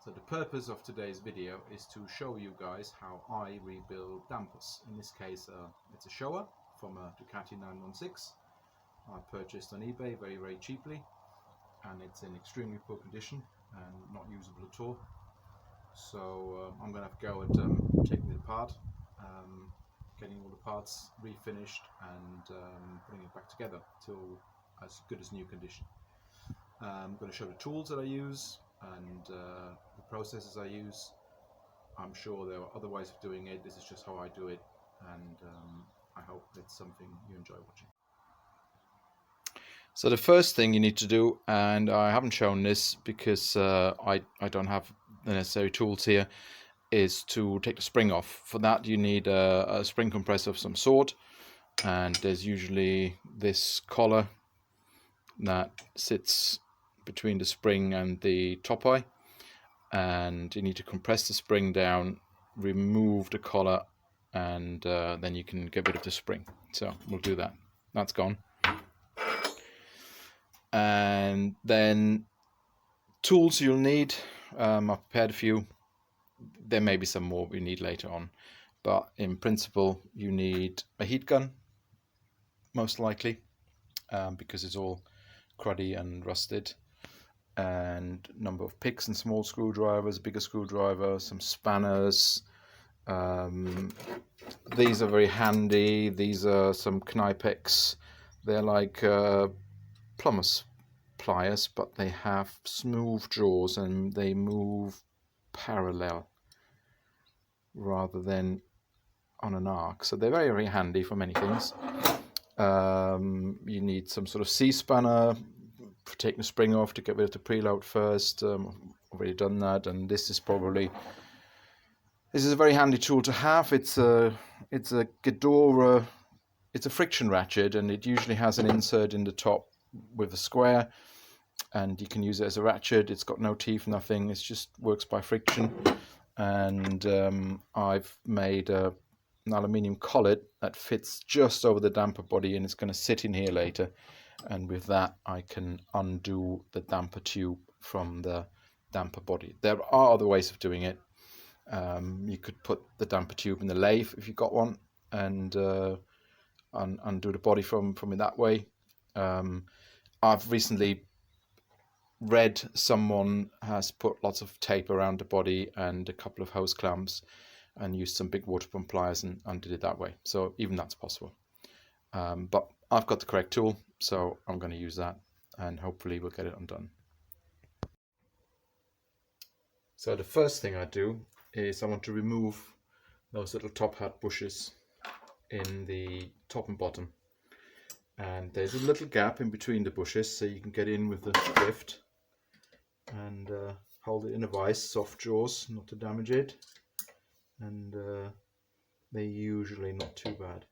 So the purpose of today's video is to show you guys how I rebuild dampers. In this case it's a Showa from a Ducati 916. I purchased on eBay very cheaply, and it's in extremely poor condition and not usable at all. So I'm going to have to go at taking it apart, getting all the parts refinished and putting it back together till as good as new condition. I'm going to show the tools that I use and the processes I use. I'm sure there are other ways of doing it. This is just how I do it, and I hope it's something you enjoy watching. So the first thing you need to do, and I haven't shown this because I don't have the necessary tools here, is to take the spring off. For that you need a spring compressor of some sort, and there's usually this collar that sits between the spring and the top eye, and you need to compress the spring down, remove the collar, and then you can get rid of the spring. So we'll do that. That's gone. And then tools you'll need, I've prepared a few. There may be some more we need later on, but in principle you need a heat gun, most likely, because it's all cruddy and rusted, and a number of picks and small screwdrivers, bigger screwdriver, some spanners. These are very handy. These are some Knipex. They're like plumber's pliers, but they have smooth jaws and they move parallel rather than on an arc, so they're very handy for many things. You need some sort of C-spanner for taking the spring off to get rid of the preload first. I've already done that, and this is a very handy tool to have. It's a Ghidorah. It's a friction ratchet, and it usually has an insert in the top with a square, and you can use it as a ratchet. It's got no teeth, nothing. It just works by friction. And I've made an aluminium collet that fits just over the damper body, and it's going to sit in here later, and with that I can undo the damper tube from the damper body. There are other ways of doing it. You could put the damper tube in the lathe if you've got one, and undo the body from it that way. I've recently read someone has put lots of tape around the body and a couple of hose clamps and used some big water pump pliers and undid it that way. So even that's possible. But I've got the correct tool, so I'm going to use that, and hopefully we'll get it undone. So the first thing I do is I want to remove those little top hat bushes in the top and bottom. And there's a little gap in between the bushes, so you can get in with the drift and hold it in a vise, soft jaws, not to damage it. And they're usually not too bad.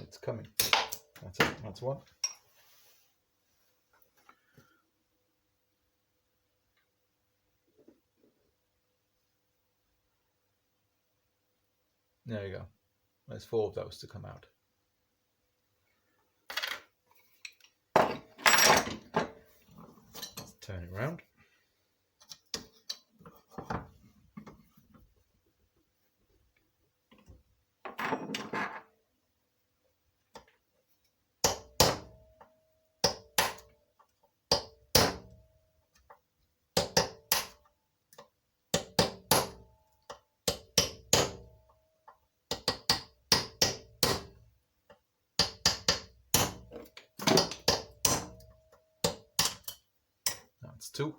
It's coming. That's it. That's one. There you go. There's 4 of those to come out. Let's turn it around. That's 2,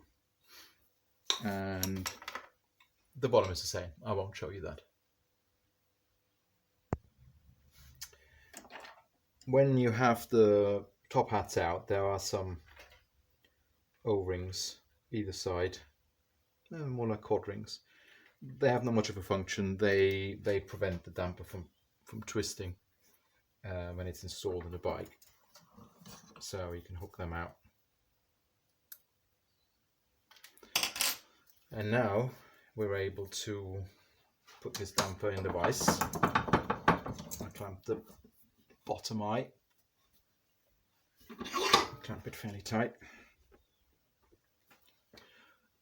and the bottom is the same. I won't show you that. When you have the top hats out, there are some O-rings either side, more like cord rings. They have not much of a function. They prevent the damper from twisting when it's installed in the bike, so you can hook them out. And now we're able to put this damper in the vise. I clamp the bottom eye, clamp it fairly tight.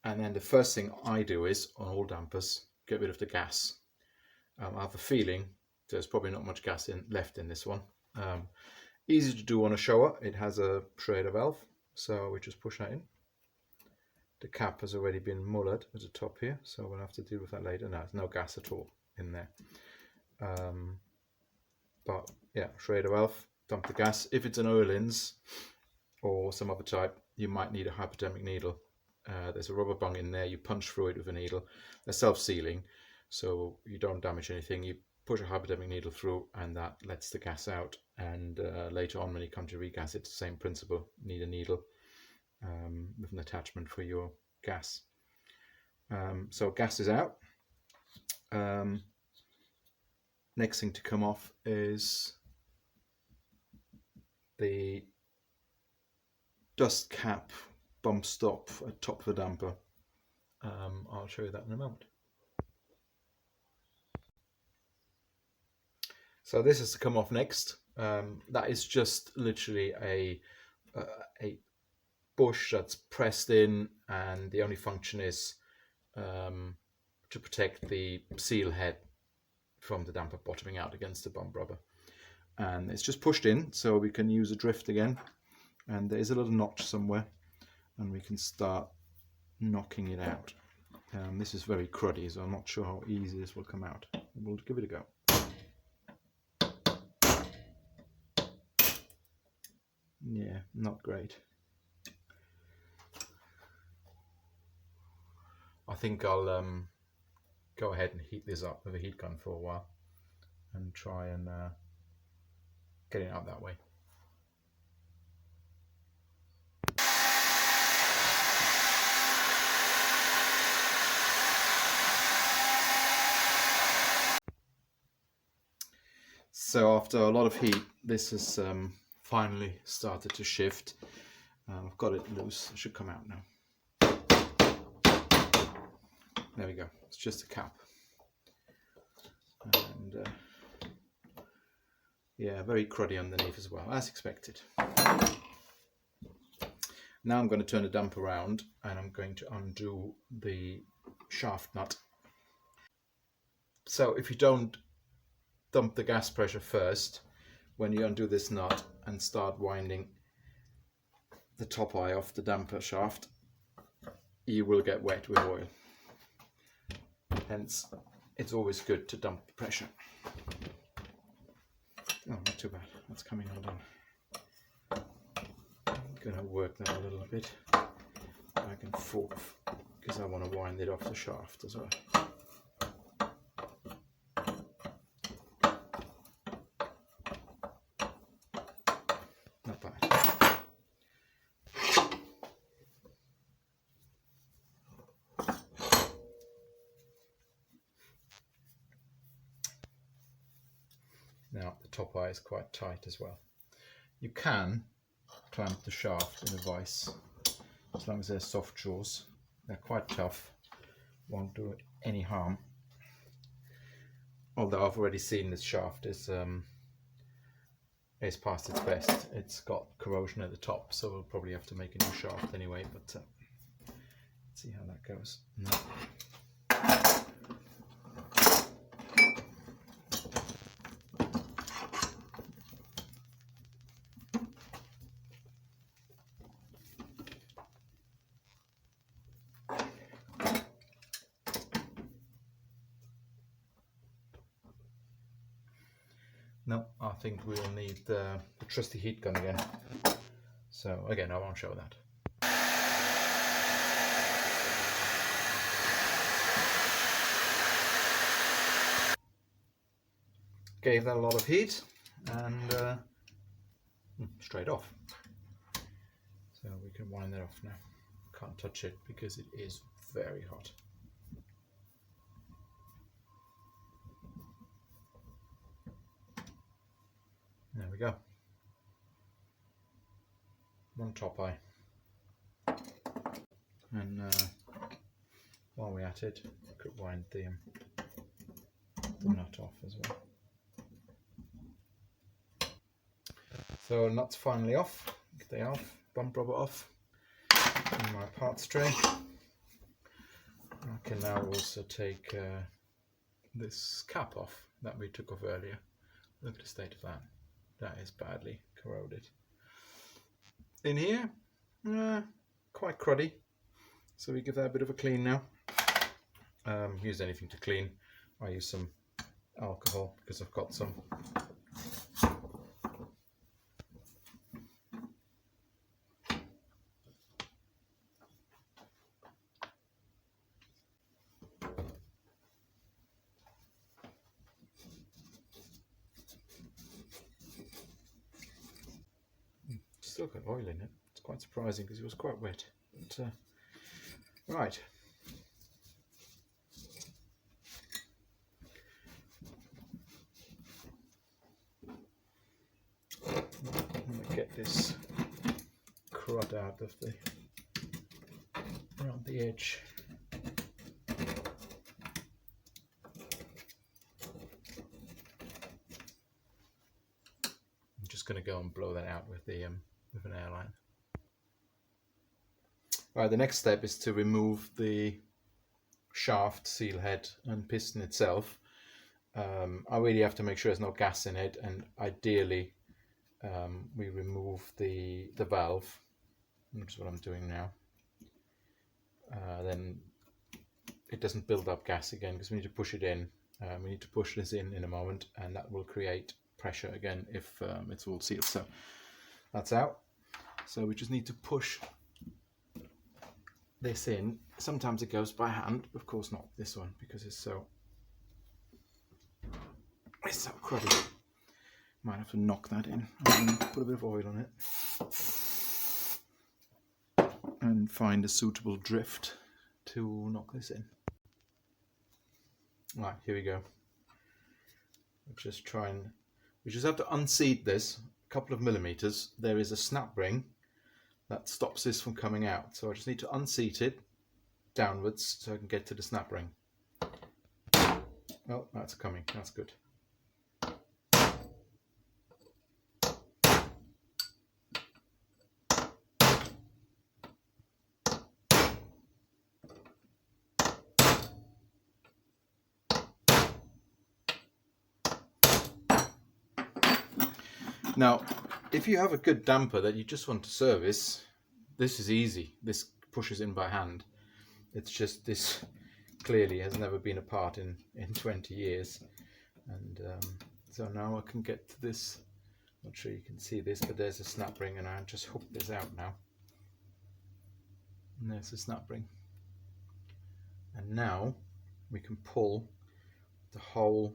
And then the first thing I do is, on all dampers, get rid of the gas. I have a feeling there's probably not much gas left in this one. Easy to do on a Showa. It has a Schrader valve, so we just push that in. The cap has already been mullered at the top here, so we'll have to deal with that later. No, there's no gas at all in there. But yeah, Schrader valve, dump the gas. If it's an Oerlins or some other type, you might need a hypodermic needle. There's a rubber bung in there, you punch through it with a needle. They're self-sealing, so you don't damage anything. You push a hypodermic needle through and that lets the gas out, and later on when you come to regas, it's the same principle. You need a needle with an attachment for your gas. So gas is out. Next thing to come off is the dust cap bump stop at top of the damper. I'll show you that in a moment. So this is to come off next. That is just literally a bush that's pressed in, and the only function is to protect the seal head from the damper bottoming out against the bump rubber. And it's just pushed in so we can use a drift again, and there is a little notch somewhere and we can start knocking it out. This is very cruddy, so I'm not sure how easy this will come out. We'll give it a go. Yeah, not great. I think I'll go ahead and heat this up with a heat gun for a while and try and get it out that way. So after a lot of heat, this has finally started to shift. I've got it loose. It should come out now. There we go. It's just a cap. And yeah, very cruddy underneath as well, as expected. Now I'm going to turn the dump around and I'm going to undo the shaft nut. So if you don't dump the gas pressure first, when you undo this nut and start winding the top eye off the damper shaft, you will get wet with oil. Hence, it's always good to dump the pressure. Oh, not too bad. That's coming undone. I'm going to work that a little bit back and forth because I want to wind it off the shaft as well. Not bad. Now the top eye is quite tight as well. You can clamp the shaft in a vise as long as they're soft jaws. They're quite tough, won't do any harm. Although I've already seen this shaft is past its best. It's got corrosion at the top, so we'll probably have to make a new shaft anyway, but let's see how that goes. No. No, I think we'll need the trusty heat gun again. So again, I won't show that. Gave that a lot of heat and straight off. So we can wind that off now. Can't touch it because it is very hot. There we go. One top eye. And while we're at it, I could wind the nut off as well. So nuts finally off, get they off, bump rubber off in my parts tray. I can now also take this cap off that we took off earlier. Look at the state of that. That is badly corroded. In here, quite cruddy. So we give that a bit of a clean now. Use anything to clean. I use some alcohol because I've got some. Still got oil in it. It's quite surprising because it was quite wet. But, right. I'm going to get this crud out of the around the edge. I'm just going to go and blow that out with the with an airline. Right, the next step is to remove the shaft, seal head, and piston itself. I really have to make sure there's no gas in it, and ideally we remove the valve, which is what I'm doing now. Then it doesn't build up gas again because we need to push it in. We need to push this in a moment, and that will create pressure again if it's all sealed. So that's out. So we just need to push this in. Sometimes it goes by hand, of course not this one because it's so cruddy. Might have to knock that in. Put a bit of oil on it and find a suitable drift to knock this in. Right, here we go. We just have to unseat this a couple of millimeters. There is a snap ring that stops this from coming out, so I just need to unseat it downwards so I can get to the snap ring. Oh, that's coming. That's good. Now, if you have a good damper that you just want to service, this is easy. This pushes in by hand. It's just this clearly has never been apart in 20 years. And so now I can get to this. Not sure you can see this, but there's a snap ring, and I just hook this out now. And there's a snap ring. And now we can pull the whole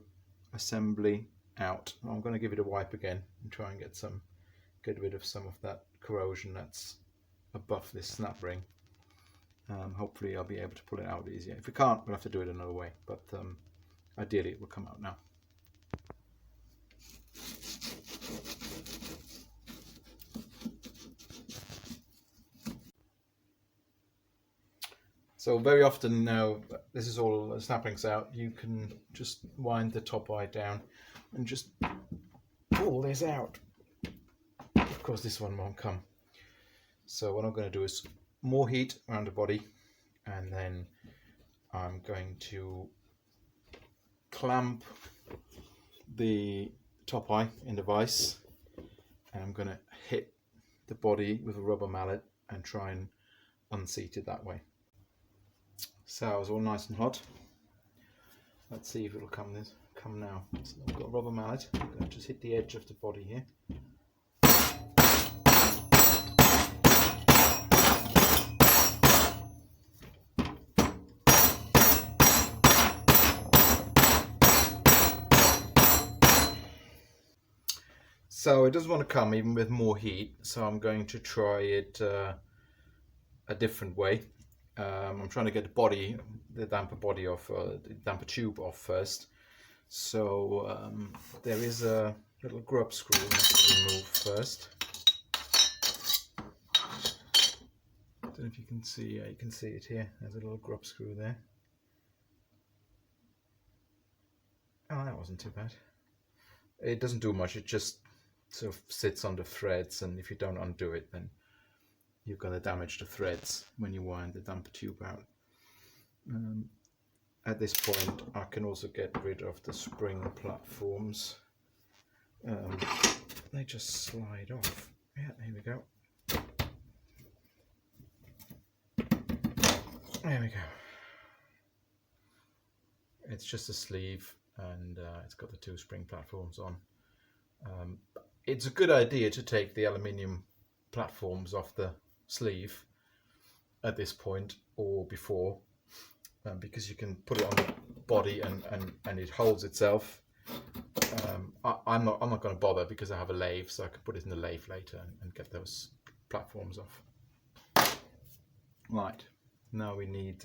assembly out. I'm going to give it a wipe again and try and get rid of some of that corrosion that's above this snap ring. Hopefully I'll be able to pull it out easier. If we can't, we'll have to do it another way, but ideally it will come out now. So very often now, this is all snap rings out, you can just wind the top eye down and just pull this out. Of course this one won't come. So what I'm going to do is more heat around the body, and then I'm going to clamp the top eye in the vise, and I'm going to hit the body with a rubber mallet and try and unseat it that way. So it's all nice and hot. Let's see if it'll come now. So I've got a rubber mallet. I'm going to just hit the edge of the body here. So it doesn't want to come even with more heat, so I'm going to try it a different way. I'm trying to get the damper body off, the damper tube off first. So there is a little grub screw I have to remove first. I don't know if you can see. You can see it here. There's a little grub screw there. Oh, that wasn't too bad. It doesn't do much. It just sort of sits on the threads, and if you don't undo it, then you're going to damage the threads when you wind the damper tube out. At this point, I can also get rid of the spring platforms. They just slide off. Yeah, here we go. There we go. It's just a sleeve, and it's got the 2 spring platforms on. It's a good idea to take the aluminium platforms off the sleeve at this point or before, because you can put it on the body and it holds itself. I'm not going to bother because I have a lathe, so I can put it in the lathe later and get those platforms off. Right, now we need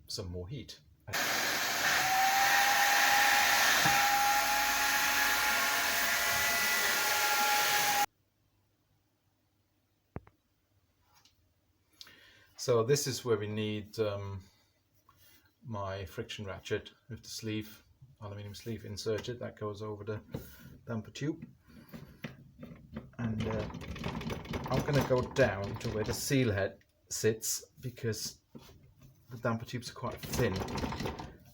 some more heat. So this is where we need my friction ratchet with the sleeve, aluminium sleeve inserted. That goes over the damper tube, and I'm going to go down to where the seal head sits, because the damper tubes are quite thin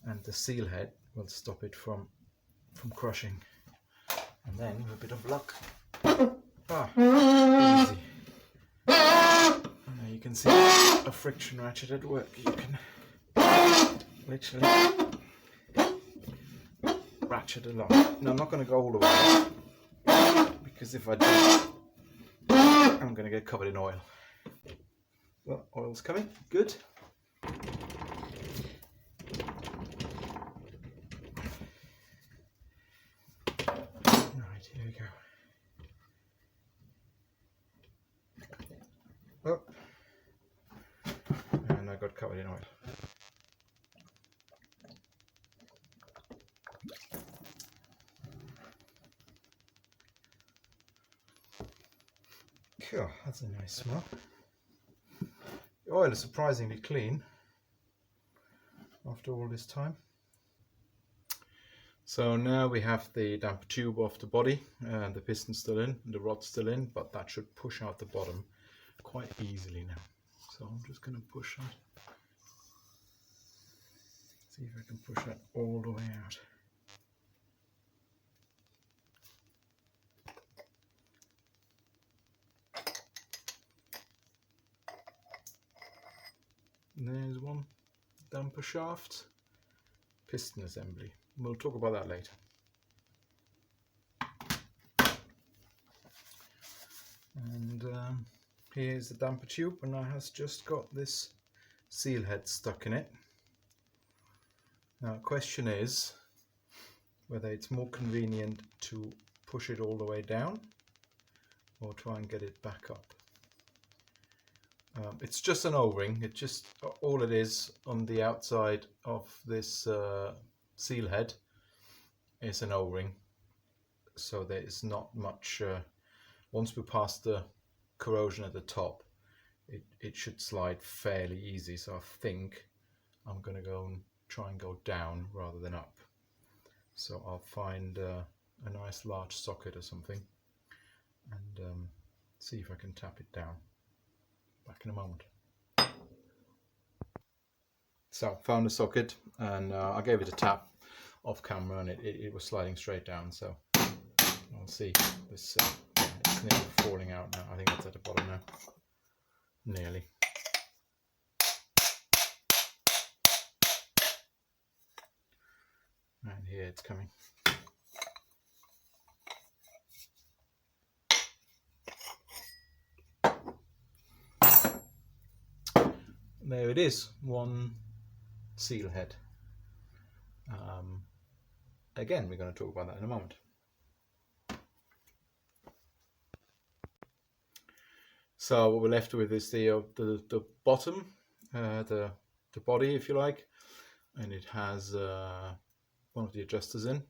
and the seal head will stop it from crushing. And then with a bit of luck, easy. You can see a friction ratchet at work. You can literally ratchet along. Now I'm not going to go all the way up, because if I do, I'm going to get covered in oil. Well, oil's coming. Good. Right, here we go. Oh. And I got covered in oil. Cool, that's a nice smell. The oil is surprisingly clean after all this time. So now we have the damper tube off the body, and the piston still in, and the rod's still in, but that should push out the bottom quite easily now. So I'm just going to push that. See if I can push that all the way out. And there's one damper shaft, piston assembly. We'll talk about that later. And here's the damper tube, and it has just got this seal head stuck in it. Now the question is whether it's more convenient to push it all the way down or try and get it back up. It's just an O-ring. It just, all it is on the outside of this seal head is an O-ring, so there is not much. Once we pass the corrosion at the top, it should slide fairly easy. So I think I'm going to go and try and go down rather than up. So I'll find a nice large socket or something and see if I can tap it down. Back in a moment. So found a socket, and I gave it a tap off camera, and it was sliding straight down. So I'll see. This it's nearly falling out now. I think it's at the bottom now. Nearly. And here it's coming. There it is, one seal head. Again, we're going to talk about that in a moment. So what we're left with is the bottom, the body, if you like, and it has one of the adjusters in.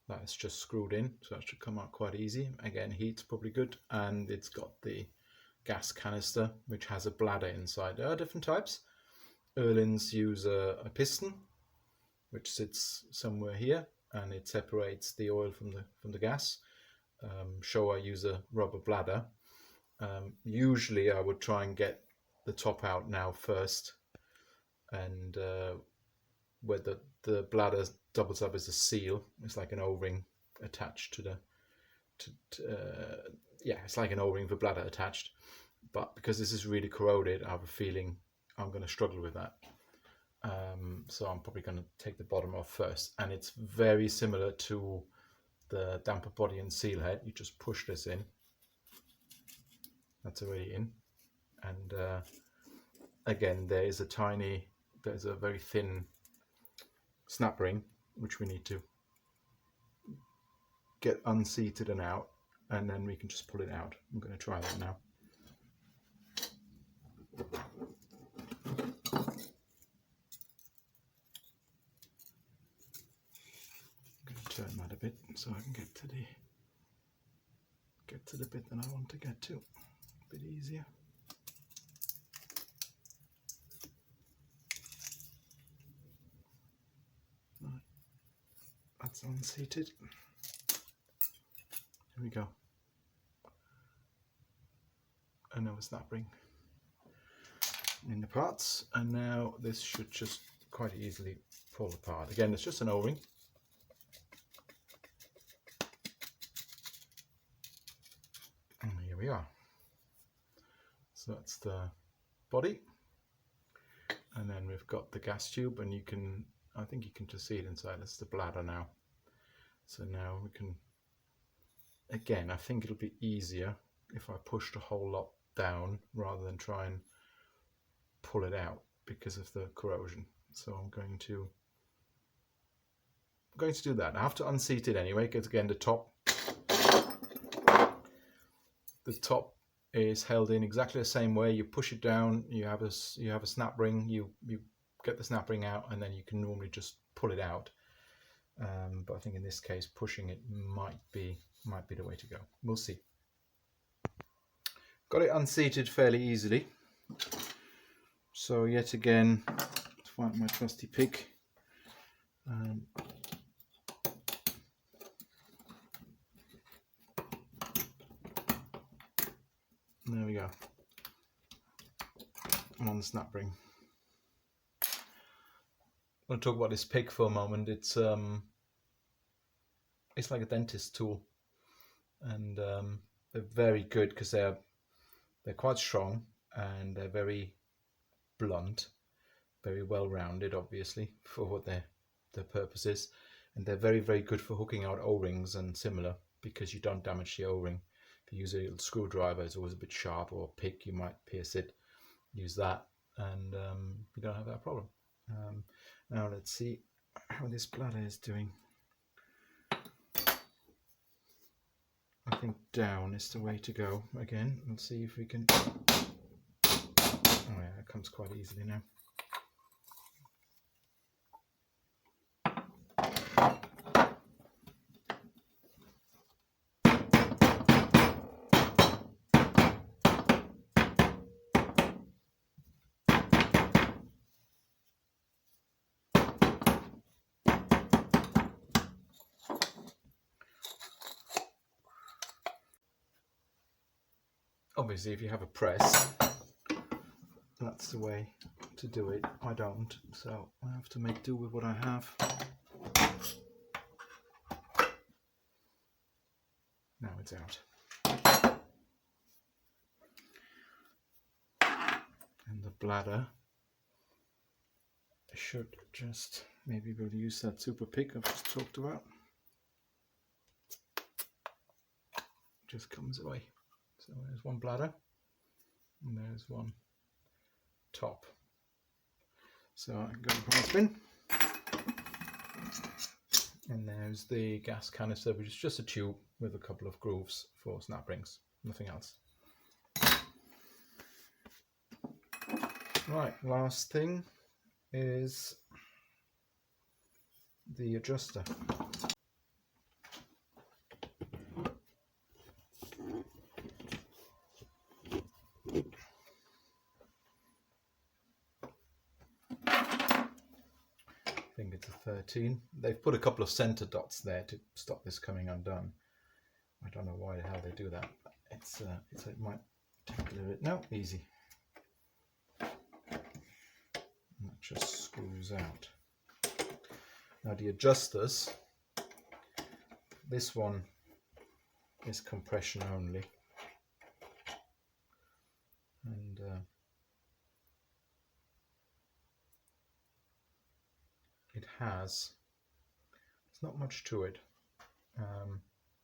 That's just screwed in, so that should come out quite easy. Again, heat's probably good, and it's got the gas canister, which has a bladder inside. There are different types. Erlins use a piston, which sits somewhere here, and it separates the oil from the gas. Showa use a rubber bladder. Usually I would try and get the top out now first, and where the bladder doubles up as a seal. It's like an O-ring attached to the yeah, it's like an O-ring with bladder attached. But because this is really corroded, I have a feeling I'm going to struggle with that. So I'm probably going to take the bottom off first, and it's very similar to the damper body and seal head. You just push this in. That's already in, and again there's a very thin snap ring which we need to get unseated and out, and then we can just pull it out. I'm going to try that now. I'm going to turn that a bit so I can get to the bit that I want to get to a bit easier. Right, that's unseated. Here we go. Another snap ring in the parts, and now this should just quite easily pull apart. Again, it's just an O-ring. And here we are. So that's the body, and then we've got the gas tube, and I think you can just see it inside. That's the bladder now. So now we can, again, I think it'll be easier if I push the whole lot down rather than try and pull it out because of the corrosion. So I'm going to do that. I have to unseat it anyway, because again the top is held in exactly the same way. You push it down, you have a snap ring, you get the snap ring out, and then you can normally just pull it out. But I think in this case pushing it might be the way to go. We'll see. Got it unseated fairly easily. So yet again, let's find my trusty pick. There we go. I'm on the snap ring. I'm going to talk about this pick for a moment. It's like a dentist tool, and they're very good because they're quite strong, and they're very blunt, very well rounded, obviously, for what their purpose is, and they're very, very good for hooking out O-rings and similar, because you don't damage the O-ring. If you use a little screwdriver, it's always a bit sharp, or a pick, you might pierce it. Use that, and you don't have that problem. Now let's see how this bladder is doing. I think down is the way to go again. Let's see if we can. Oh yeah, it comes quite easily now. Obviously, if you have a press, that's the way to do it. I don't, so I have to make do with what I have. Now it's out. And the bladder should just, maybe we'll use that super pick I've just talked about. Just comes away. So there's one bladder, and there's one top. So I can go to the bin. And there's the gas canister, which is just a tube with a couple of grooves for snap rings, nothing else. Right, last thing is the adjuster. I think it's a 13. They've put a couple of center dots there to stop this coming undone. I don't know how they do that. It might take a little bit. No, easy. And that just screws out. Now the adjusters, this one is compression only, and there's not much to it.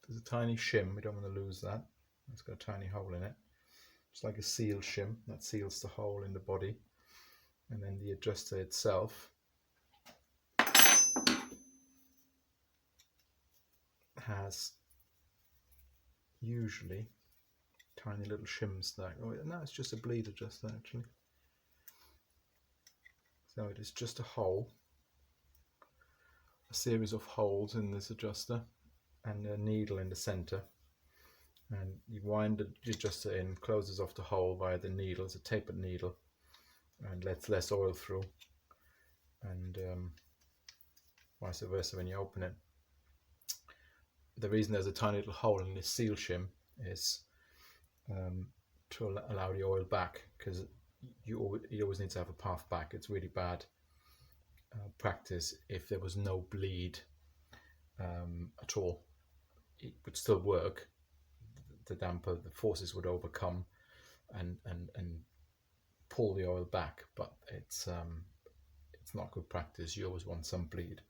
There's a tiny shim, we don't want to lose that. It's got a tiny hole in it. It's like a seal shim that seals the hole in the body. And then the adjuster itself has usually tiny little shims there. Oh, no, it's just a bleed adjuster actually. So it is just a hole, a series of holes in this adjuster, and a needle in the center. And you wind the adjuster in, closes off the hole via the needle. It's a tapered needle and lets less oil through, and vice versa when you open it. The reason there's a tiny little hole in this seal shim is to allow the oil back, because you always need to have a path back. It's really bad practice if there was no bleed at all. It would still work. The damper, the forces would overcome and pull the oil back, but it's not good practice. You always want some bleed.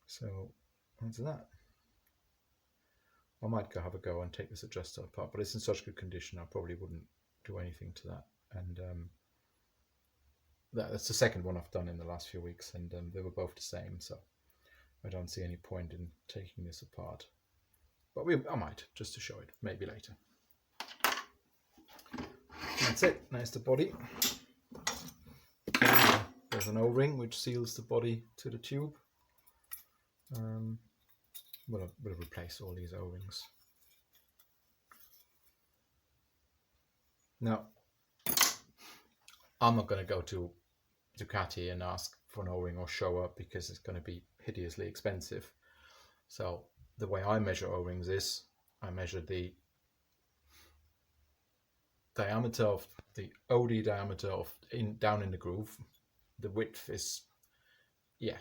So onto that. I might go have a go and take this adjuster apart, but it's in such good condition I probably wouldn't do anything to that. And that's the second one I've done in the last few weeks, and they were both the same, so I don't see any point in taking this apart. But I might, just to show it, maybe later. That's it. There's the body. There's an O-ring which seals the body to the tube. We'll replace all these O-rings. Now, I'm not going to go to Ducati and ask for an O-ring or Showa because it's going to be hideously expensive. So the way I measure O-rings is I measure the diameter of the OD diameter of down in the groove. The width is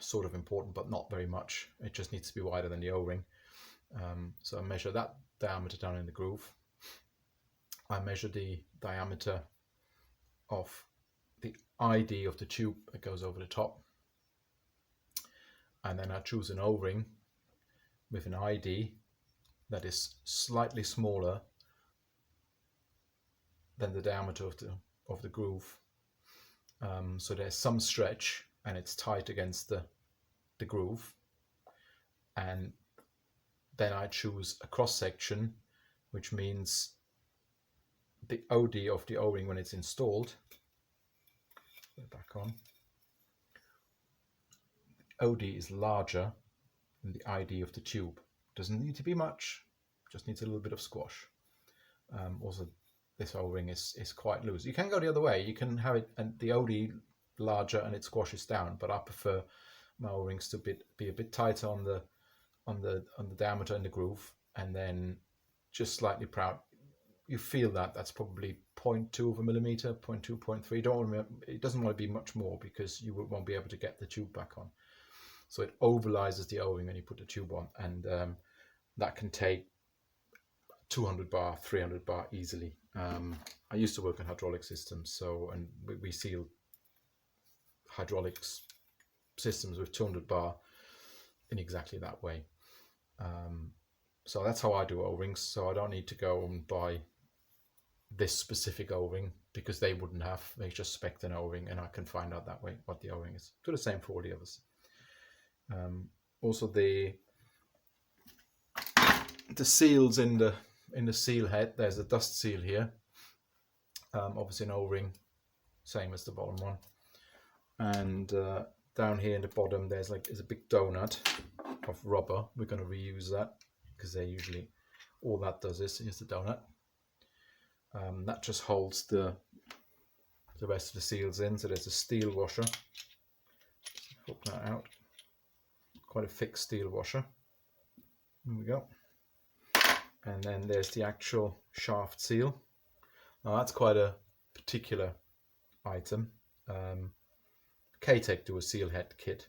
sort of important, but not very much. It just needs to be wider than the O-ring. So I measure that diameter down in the groove. I measure the diameter of the ID of the tube that goes over the top, and then I choose an O-ring with an ID that is slightly smaller than the diameter of the groove. So there's some stretch and it's tight against the groove, and then I choose a cross section, which means the OD of the O-ring when it's installed, put it back on, OD is larger than the ID of the tube. Doesn't need to be much, just needs a little bit of squash. Also, this O-ring is quite loose. You can go the other way. You can have it and the OD larger and it squashes down, but I prefer my O-rings to be a bit tighter on the diameter in the groove, and then just slightly proud. You feel that's probably 0.2 of a millimeter, 0.2, 0.3. Don't remember, it doesn't want to be much more because you won't be able to get the tube back on. So it ovalizes the O-ring when you put the tube on, and that can take 200 bar, 300 bar easily. I used to work on hydraulic systems, and we seal hydraulics systems with 200 bar in exactly that way. So that's how I do O-rings. So I don't need to go and buy this specific O-ring because they wouldn't have. They just spec an O-ring, and I can find out that way what the O-ring is. Do the same for all the others. Also the seals in the seal head. There's a dust seal here. Obviously an O-ring, same as the bottom one. And down here in the bottom there's a big donut of rubber. We're going to reuse that because they're usually, all that does is the donut. That just holds the rest of the seals in. So there's a steel washer. Hook that out. Quite a thick steel washer. There we go. And then there's the actual shaft seal. Now that's quite a particular item. K-Tech do a seal head kit.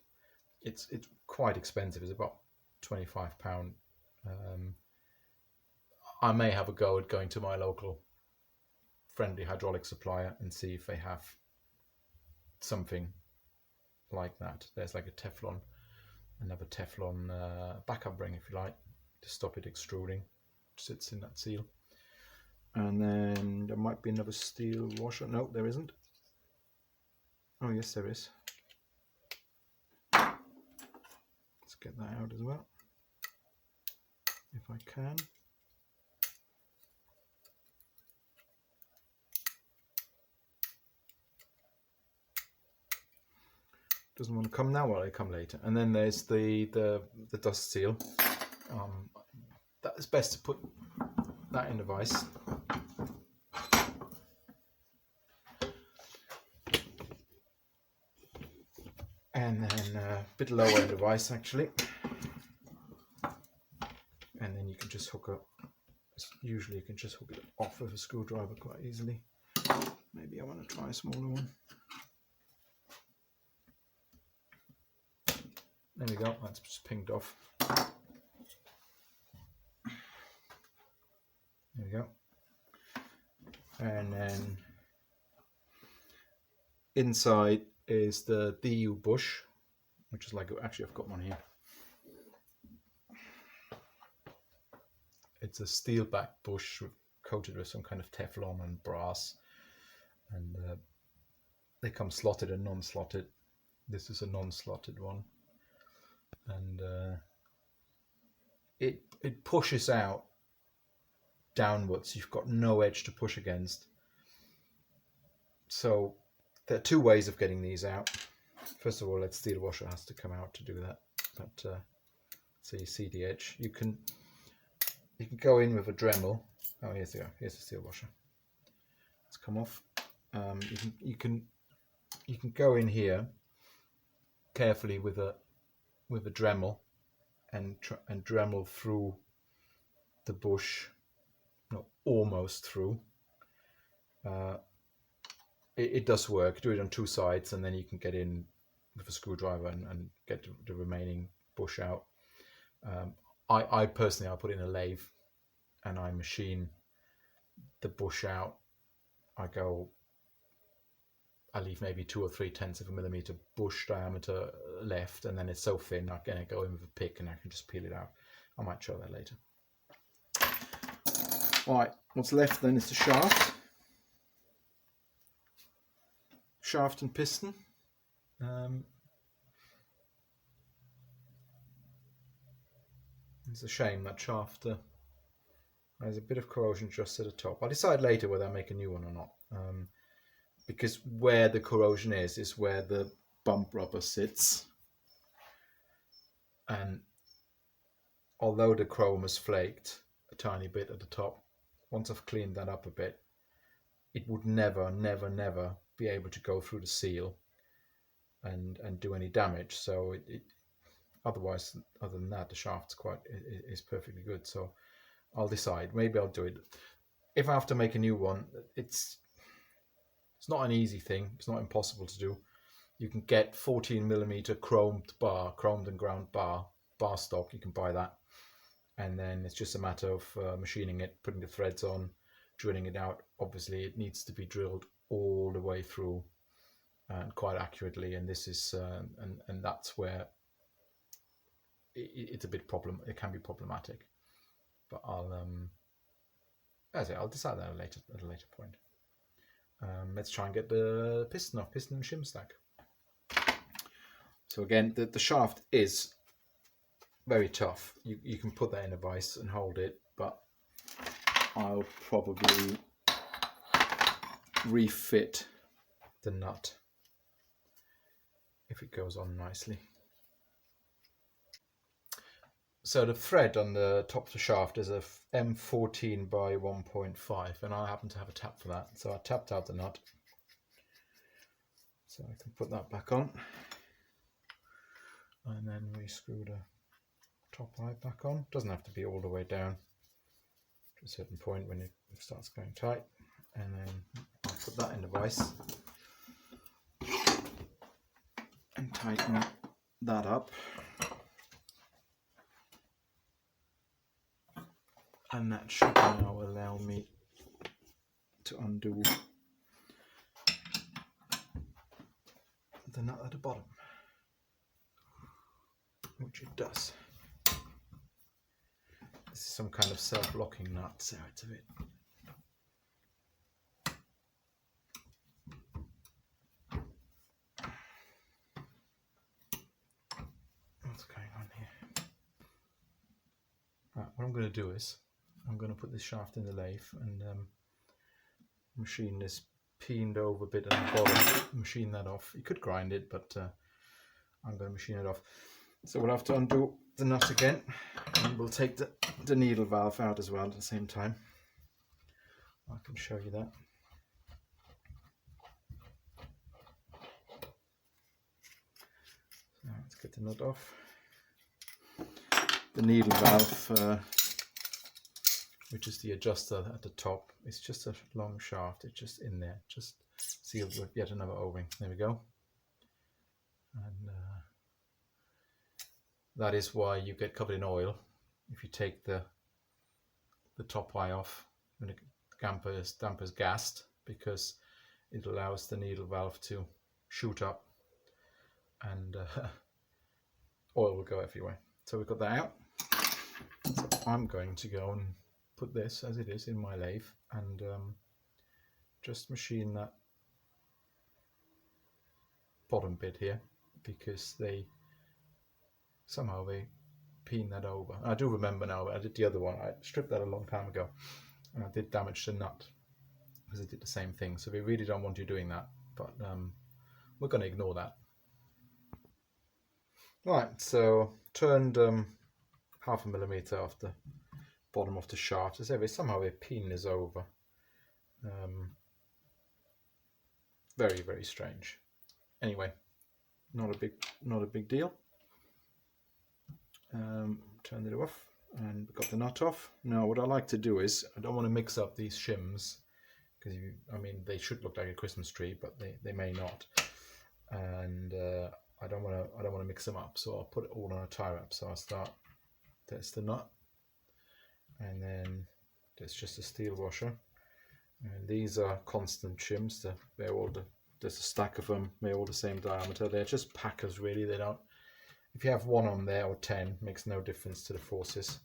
It's quite expensive. It's about £25. I may have a go at going to my local friendly hydraulic supplier and see if they have something like that. There's like another Teflon backup ring, if you like, to stop it extruding. It sits in that seal. And then there might be another steel washer. No, there isn't. Oh yes, there is. Let's get that out as well, if I can. Doesn't want to come now, well, I come later. And then there's the dust seal. That is best to put that in the vise. And then a bit lower in the vise actually. And then you can just hook up. Usually you can just hook it off with a screwdriver quite easily. Maybe I want to try a smaller one. There we go, that's just pinged off. There we go. And then inside is the DU bush, which is like, actually I've got one here. It's a steel back bush coated with some kind of Teflon and brass. And they come slotted and non-slotted. This is a non-slotted one. And it pushes out downwards. You've got no edge to push against. So there are two ways of getting these out. First of all, that steel washer has to come out to do that. But so you see the edge. You can go in with a Dremel. Oh, here's the steel washer. It's come off. You can go in here carefully with a Dremel and Dremel through the bush, no, almost through. It does work. Do it on two sides, and then you can get in with a screwdriver and get the remaining bush out. I personally, I'll put it in a lathe and I machine the bush out. I leave maybe 2 or 3/10 of a millimeter bush diameter left, and then it's so thin I can go in with a pick and I can just peel it out. I might show that later. Alright, what's left then is the shaft and piston. It's a shame that shaft has a bit of corrosion just at the top. I'll decide later whether I make a new one or not. Because where the corrosion is where the bump rubber sits. And although the chrome has flaked a tiny bit at the top, once I've cleaned that up a bit, it would never be able to go through the seal and do any damage. So otherwise, other than that, the shaft's is perfectly good. So I'll decide. Maybe I'll do it. If I have to make a new one, it's not an easy thing. It's not impossible to do. You can get 14mm chromed and ground bar stock. You can buy that. And then it's just a matter of machining it, putting the threads on, drilling it out. Obviously, it needs to be drilled all the way through and quite accurately. And this is, and that's where it's a bit it can be problematic. But I'll decide that at a later point. Let's try and get the piston off, piston and shim stack. So again, the shaft is very tough. You can put that in a vise and hold it, but I'll probably refit the nut if it goes on nicely. So the thread on the top of the shaft is a M14 by 1.5, and I happen to have a tap for that. So I tapped out the nut. So I can put that back on. And then we screw the top right back on. Doesn't have to be all the way down. to a certain point when it starts going tight, and then I'll put that in the vise and tighten that up, and that should now allow me to undo the nut at the bottom, which it does. This is some kind of self-locking nut, so it's a bit. What's going on here? Right, what I'm going to do is I'm going to put this shaft in the lathe and machine this peened over bit at the bottom, machine that off. You could grind it, but I'm going to machine it off. So we'll have to undo the nut again, and we'll take the needle valve out as well at the same time. I can show you that. So let's get the nut off. The needle valve, which is the adjuster at the top, it's just a long shaft. It's just in there, just sealed with yet another O-ring. There we go. And that is why you get covered in oil if you take the top eye off when the damper's gassed, because it allows the needle valve to shoot up and oil will go everywhere. So we've got that out. So I'm going to go and put this as it is in my lathe and just machine that bottom bit here, because somehow they peen that over. I do remember now, I did the other one. I stripped that a long time ago and I did damage the nut because it did the same thing. So we really don't want you doing that, but we're going to ignore that. Right, so turned 0.5 millimeter off the bottom of the shaft. As ever, somehow they peen this over. Very, very strange. Anyway, not a big deal. Turned it off and got the nut off. Now what I like to do is, I don't want to mix up these shims, because I mean they should look like a Christmas tree, but they may not, and I don't want to mix them up, so I'll put it all on a tie wrap. So I'll start, that's the nut, and then there's just a steel washer, and these are constant shims. There's a stack of them, they're all the same diameter. They're just packers really. They don't, if you have one on there or 10, makes no difference to the forces.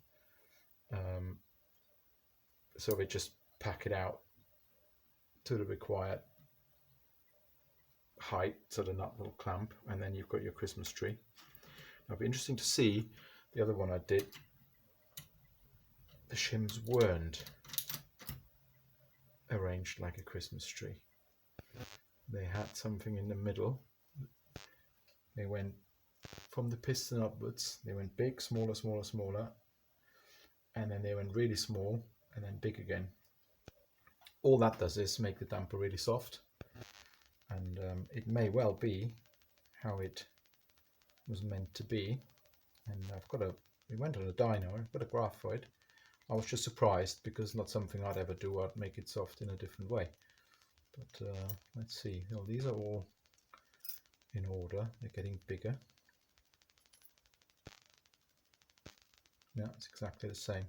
So we just pack it out to the required height so the nut will clamp, and then you've got your Christmas tree. Now it'll be interesting to see the other one I did. The shims weren't arranged like a Christmas tree. They had something in the middle. They went from the piston upwards. They went big, smaller, smaller, smaller, and then they went really small and then big again. All that does is make the damper really soft, and it may well be how it was meant to be. And we went on a dyno, I've got a graph for it. I was just surprised because it's not something I'd ever do. I'd make it soft in a different way. But let's see. Well, these are all in order. They're getting bigger. Yeah, it's exactly the same.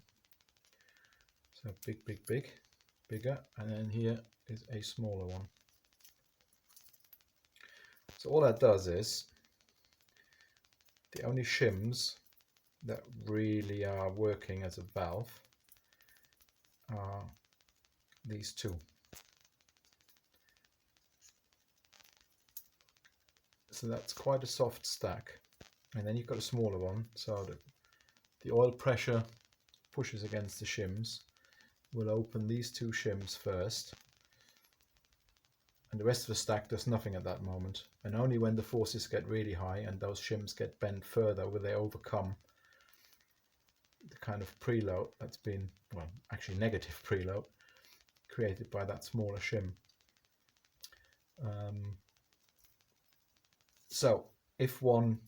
So big, big, big, bigger, and then here is a smaller one. So all that does is, the only shims that really are working as a valve are these two. So that's quite a soft stack, and then you've got a smaller one, so the oil pressure pushes against the shims. We'll open these two shims first, and the rest of the stack does nothing at that moment. And only when the forces get really high and those shims get bent further will they overcome the kind of preload that's been, well, actually negative preload created by that smaller shim. So if one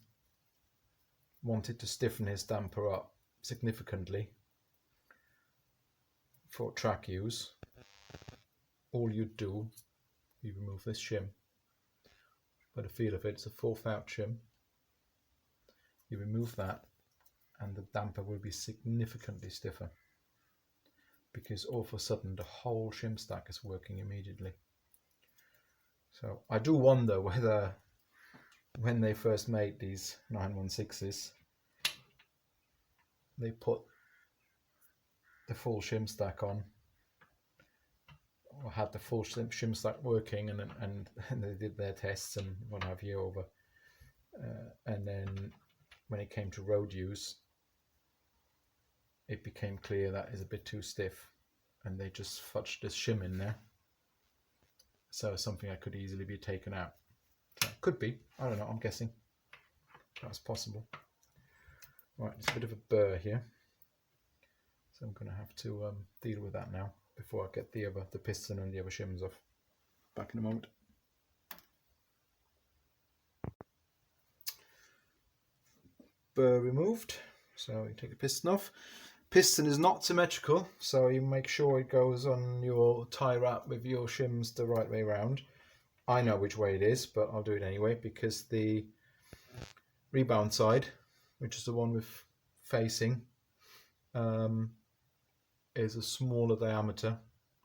wanted to stiffen his damper up significantly for track use, all you do, you remove this shim. By the feel of it, it's a 4th shim. You remove that and the damper will be significantly stiffer, because all of a sudden the whole shim stack is working immediately. So I do wonder whether when they first made these 916s, they put the full shim stack on, or had the full shim stack working, and they did their tests and what have you over, and then when it came to road use, it became clear that is a bit too stiff, and they just fudged this shim in there. So something that could easily be taken out. So could be, I don't know, I'm guessing that's possible. Right, it's a bit of a burr here, so I'm going to have to deal with that now before I get the piston and the other shims off. Back in a moment. Burr removed, so you take the piston off. Piston is not symmetrical, so you make sure it goes on your tie wrap with your shims the right way round. I know which way it is, but I'll do it anyway, because the rebound side, which is the one with facing, is a smaller diameter.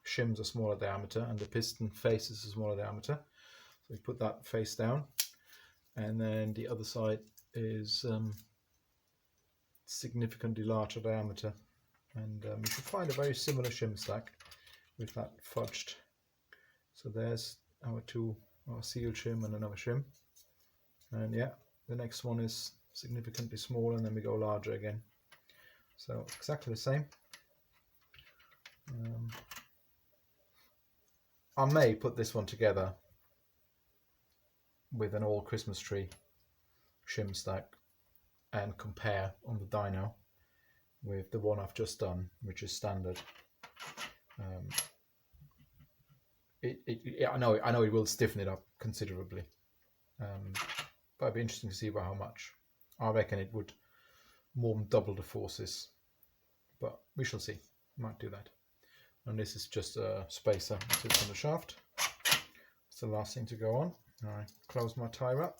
Shims are smaller diameter, and the piston face is a smaller diameter. So we put that face down, and then the other side is significantly larger diameter, and you can find a very similar shim stack with that fudged. So there's our seal shim and another shim, and yeah, the next one is significantly smaller, and then we go larger again. So exactly the same. I may put this one together with an all Christmas tree shim stack and compare on the dyno with the one I've just done, which is standard. I know it will stiffen it up considerably, but it'd be interesting to see by how much. I reckon it would more than double the forces, but we shall see. Might do that. And this is just a spacer that sits on the shaft. It's the last thing to go on. I close my tie wrap,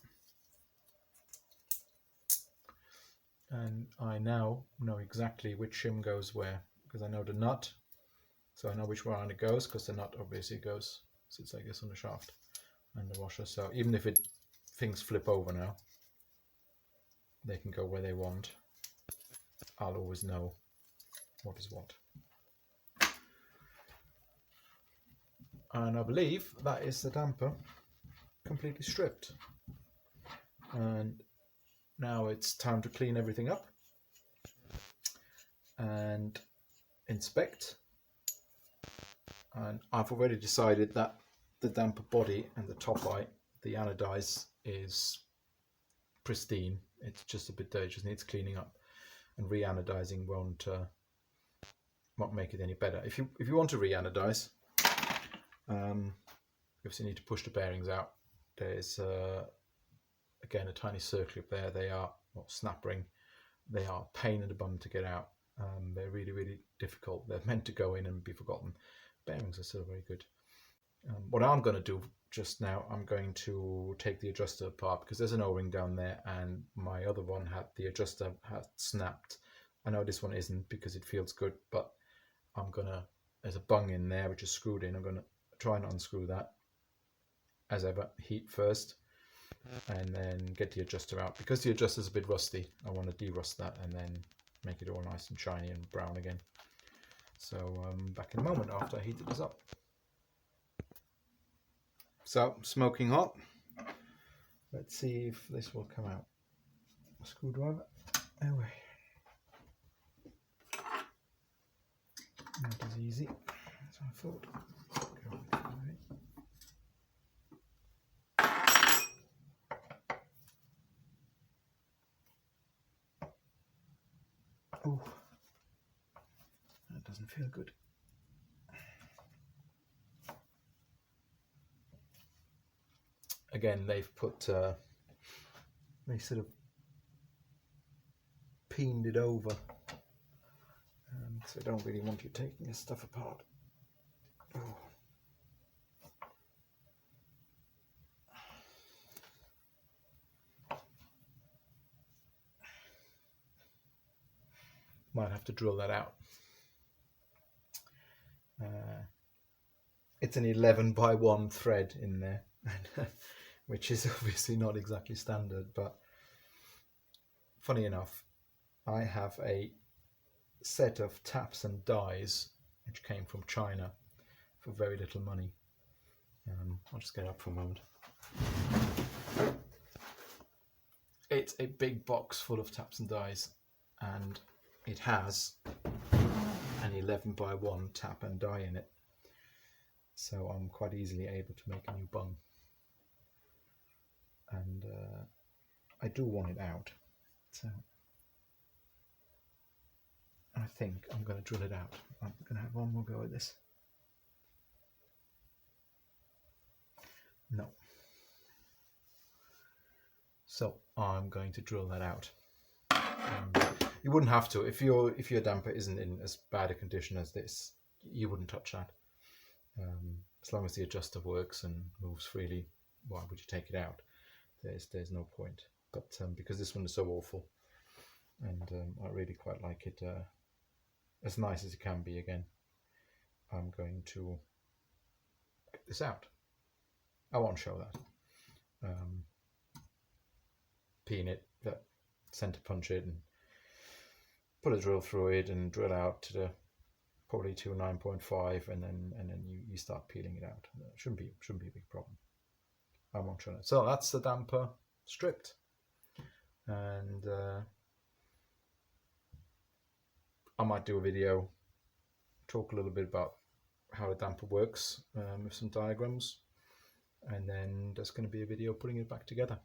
and I now know exactly which shim goes where, because I know the nut, so I know which one it goes, because the nut obviously sits like this on the shaft and the washer. So even if things flip over now, they can go where they want. I'll always know what is what. And I believe that is the damper completely stripped. And now it's time to clean everything up and inspect. And I've already decided that the damper body and the top eye, the anodize, is pristine. It's just a bit dirty, just needs cleaning up, and re-anodizing won't make it any better. If you want to re-anodize, you obviously need to push the bearings out. There's again a tiny circle up there. They are snap ring. They are a pain in the bum to get out. They're really, really difficult. They're meant to go in and be forgotten. Bearings are still very good. What I'm going to do just now, I'm going to take the adjuster apart, because there's an O-ring down there, and my other one the adjuster had snapped. I know this one isn't because it feels good, but there's a bung in there which is screwed in. I'm going to try and unscrew that, as ever, heat first, and then get the adjuster out. Because the adjuster's a bit rusty, I want to de-rust that and then make it all nice and shiny and brown again. So back in a moment after I heated this up. So, smoking hot. Let's see if this will come out. Screwdriver away. Not as easy as I thought. Oh, that doesn't feel good. Again, they've put, they sort of peened it over So I don't really want you taking this stuff apart. Oh. Might have to drill that out. It's an 11 by 1 thread in there, which is obviously not exactly standard, but funny enough, I have a set of taps and dies which came from China for very little money. I'll just get up for a moment. It's a big box full of taps and dies, and it has an 11 by 1 tap and die in it, so I'm quite easily able to make a new bung, and I do want it out, so I think I'm going to drill it out. I'm going to have one more go at this. No. So I'm going to drill that out. You wouldn't have to if your damper isn't in as bad a condition as this. You wouldn't touch that. As long as the adjuster works and moves freely, why would you take it out? There's no point. But because this one is so awful, and I really quite like it, as nice as it can be again, I'm going to get this out. I won't show that. Peen it, center punch it, and put a drill through it and drill out to the probably to 9.5, and then you start peeling it out. Shouldn't be a big problem. I won't show it. So that's the damper stripped, and I might do a video, talk a little bit about how the damper works with some diagrams, and then there's going to be a video putting it back together.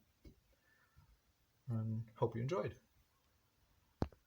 And hope you enjoyed.